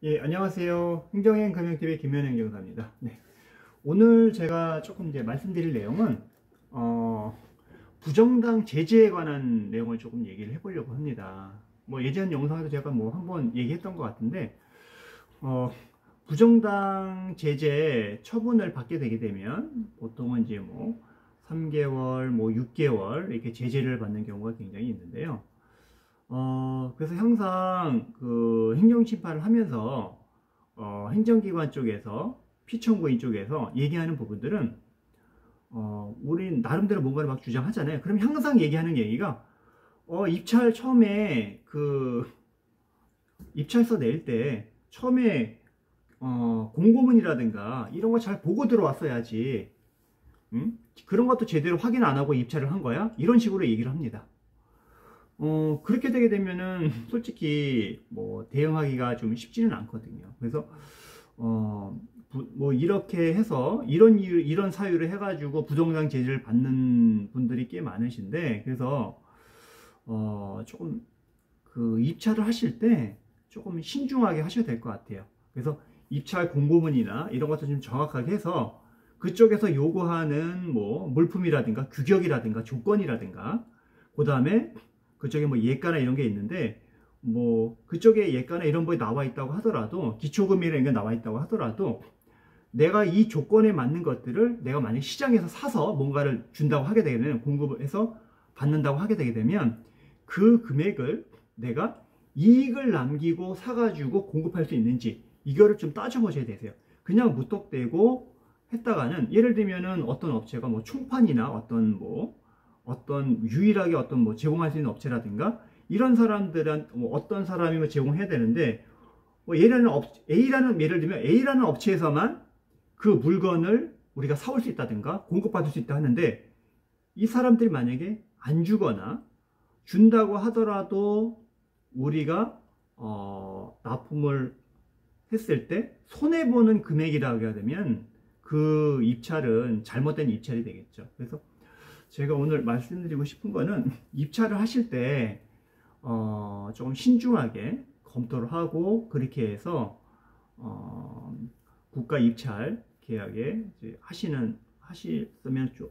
예, 안녕하세요. 행정행 금융TV 김현행정사입니다. 네. 오늘 제가 조금 이제 말씀드릴 내용은, 부정당 제재에 관한 내용을 조금 얘기를 해보려고 합니다. 뭐 예전 영상에도 제가 뭐 한번 얘기했던 것 같은데, 부정당 제재 처분을 받게 되게 되면, 보통은 이제 뭐 3개월, 뭐 6개월 이렇게 제재를 받는 경우가 굉장히 있는데요. 그래서 항상 그 행정심판을 하면서 행정기관 쪽에서 피청구인 쪽에서 얘기하는 부분들은 우린 나름대로 뭔가를 막 주장하잖아요. 그럼 항상 얘기하는 얘기가 입찰 처음에 그 입찰서 낼 때 처음에 공고문이라든가 이런 거 잘 보고 들어왔어야지. 그런 것도 제대로 확인 안 하고 입찰을 한 거야? 이런 식으로 얘기를 합니다. 그렇게 되게 되면은 솔직히 뭐 대응하기가 좀 쉽지는 않거든요. 그래서 뭐 이렇게 해서 이런 이유, 이런 사유를 해가지고 부정당 제재를 받는 분들이 꽤 많으신데, 그래서 조금 그 입찰을 하실 때 조금 신중하게 하셔야 될 것 같아요. 그래서 입찰 공고문이나 이런 것도 좀 정확하게 해서 그쪽에서 요구하는 뭐 물품이라든가 규격이라든가 조건이라든가, 그 다음에 그쪽에 뭐 예가나 이런 게 있는데, 뭐 그쪽에 예가나 이런 거 나와 있다고 하더라도, 기초금이나 이런 게 나와 있다고 하더라도, 내가 이 조건에 맞는 것들을 내가 만약 시장에서 사서 뭔가를 준다고 하게 되면, 공급해서 받는다고 하게 되게 되면 그 금액을 내가 이익을 남기고 사가지고 공급할 수 있는지, 이거를 좀 따져보셔야 되세요. 그냥 무턱대고 했다가는, 예를 들면은 어떤 업체가 뭐 총판이나 어떤 유일하게 어떤 뭐 제공할 수 있는 업체라든가 이런 사람들은 뭐 어떤 사람이면 제공해야 되는데, 뭐 예를 들면 A라는 업체에서만 그 물건을 우리가 사올 수 있다든가 공급받을 수 있다 하는데, 이 사람들이 만약에 안 주거나 준다고 하더라도 우리가 납품을 했을 때 손해보는 금액이라고 해야 되면 그 입찰은 잘못된 입찰이 되겠죠. 그래서 제가 오늘 말씀드리고 싶은 거는, 입찰을 하실 때 조금 신중하게 검토를 하고 그렇게 해서 국가 입찰 계약에 이제 하셨으면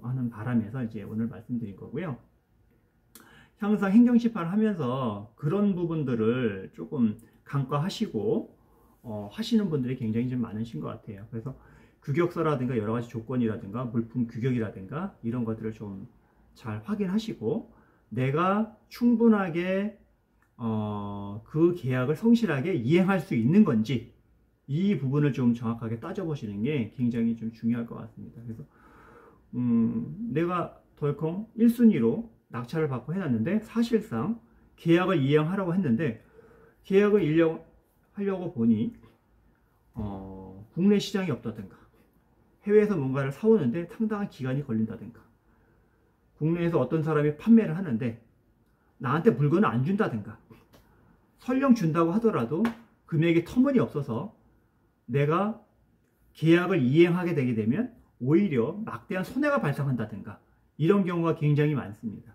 하는 바람에서 이제 오늘 말씀드린 거고요. 항상 행정심판을 하면서 그런 부분들을 조금 간과하시고 하시는 분들이 굉장히 좀 많으신 것 같아요. 그래서 규격서라든가 여러 가지 조건이라든가 물품 규격이라든가 이런 것들을 좀 잘 확인하시고, 내가 충분하게 그 계약을 성실하게 이행할 수 있는 건지, 이 부분을 좀 정확하게 따져보시는 게 굉장히 좀 중요할 것 같습니다. 그래서 내가 덜컹 1순위로 낙찰을 받고 해놨는데, 사실상 계약을 이행하라고 했는데, 계약을 이행하려고 보니 국내 시장이 없다든가, 해외에서 뭔가를 사오는데 상당한 기간이 걸린다든가, 국내에서 어떤 사람이 판매를 하는데 나한테 물건을 안 준다든가, 설령 준다고 하더라도 금액이 터무니없어서 내가 계약을 이행하게 되게 되면 오히려 막대한 손해가 발생한다든가, 이런 경우가 굉장히 많습니다.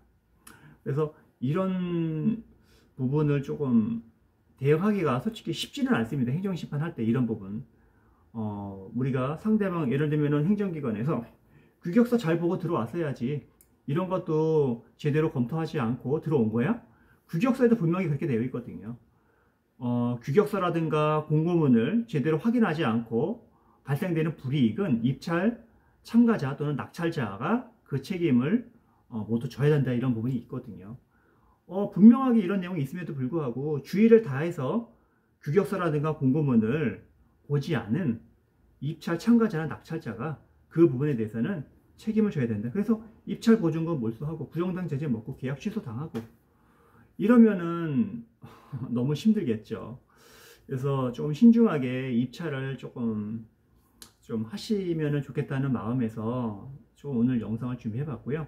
그래서 이런 부분을 조금 대응하기가 솔직히 쉽지는 않습니다. 행정심판 할 때 이런 부분, 우리가 상대방, 예를 들면 행정기관에서 규격서 잘 보고 들어왔어야지, 이런 것도 제대로 검토하지 않고 들어온 거야? 규격서에도 분명히 그렇게 되어 있거든요. 규격서라든가 공고문을 제대로 확인하지 않고 발생되는 불이익은 입찰 참가자 또는 낙찰자가 그 책임을 모두 져야 된다, 이런 부분이 있거든요. 분명하게 이런 내용이 있음에도 불구하고 주의를 다해서 규격서라든가 공고문을 보지 않은 입찰 참가자나 낙찰자가 그 부분에 대해서는 책임을 져야 된다. 그래서 입찰 보증금 몰수하고 부정당 제재 먹고 계약 취소 당하고 이러면은 너무 힘들겠죠. 그래서 조금 신중하게 입찰을 조금 좀 하시면 좋겠다는 마음에서 좀 오늘 영상을 준비해 봤고요.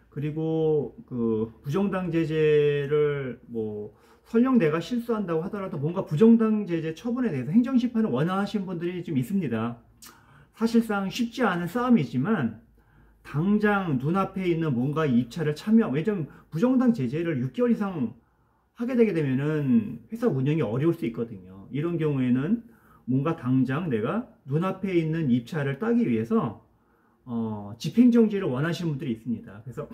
그리고 그 부정당 제재를 뭐 설령 내가 실수한다고 하더라도 뭔가 부정당 제재 처분에 대해서 행정심판을 원하시는 분들이 좀 있습니다. 사실상 쉽지 않은 싸움이지만, 당장 눈앞에 있는 뭔가 입찰을 왜냐면 부정당 제재를 6개월 이상 하게 되게 되면은 회사 운영이 어려울 수 있거든요. 이런 경우에는 뭔가 당장 내가 눈앞에 있는 입찰을 따기 위해서 집행정지를 원하시는 분들이 있습니다. 그래서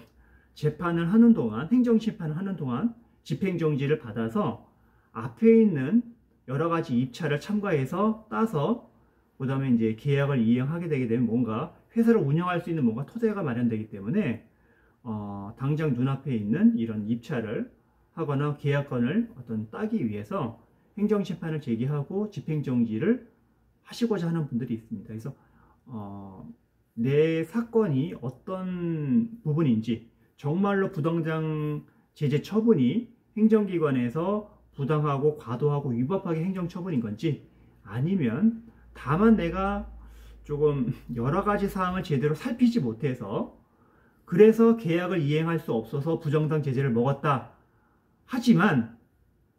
재판을 하는 동안, 행정심판을 하는 동안 집행정지를 받아서 앞에 있는 여러 가지 입찰을 첨가해서 따서 그 다음에 이제 계약을 이행하게 되게 되면 뭔가 회사를 운영할 수 있는 뭔가 토대가 마련되기 때문에 당장 눈앞에 있는 이런 입찰을 하거나 계약권을 따기 위해서 행정심판을 제기하고 집행정지를 하시고자 하는 분들이 있습니다. 그래서 내 사건이 어떤 부분인지, 정말로 부당장 제재 처분이 행정기관에서 부당하고 과도하고 위법하게 행정처분인 건지, 아니면 다만 내가 조금 여러 가지 사항을 제대로 살피지 못해서 그래서 계약을 이행할 수 없어서 부정당 제재를 먹었다. 하지만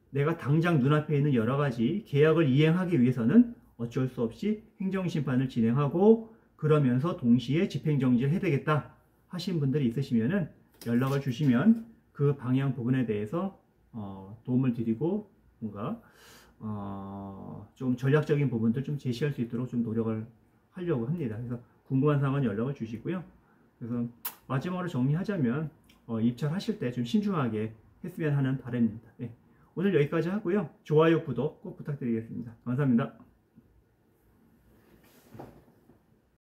내가 당장 눈앞에 있는 여러 가지 계약을 이행하기 위해서는 어쩔 수 없이 행정심판을 진행하고 그러면서 동시에 집행정지를 해야 되겠다 하신 분들이 있으시면은 연락을 주시면 그 방향 부분에 대해서 도움을 드리고 뭔가 좀 전략적인 부분들 좀 제시할 수 있도록 좀 노력을 하려고 합니다. 그래서 궁금한 사항은 연락을 주시고요. 그래서 마지막으로 정리하자면 입찰하실 때 좀 신중하게 했으면 하는 바람입니다. 네. 오늘 여기까지 하고요. 좋아요, 구독 꼭 부탁드리겠습니다. 감사합니다.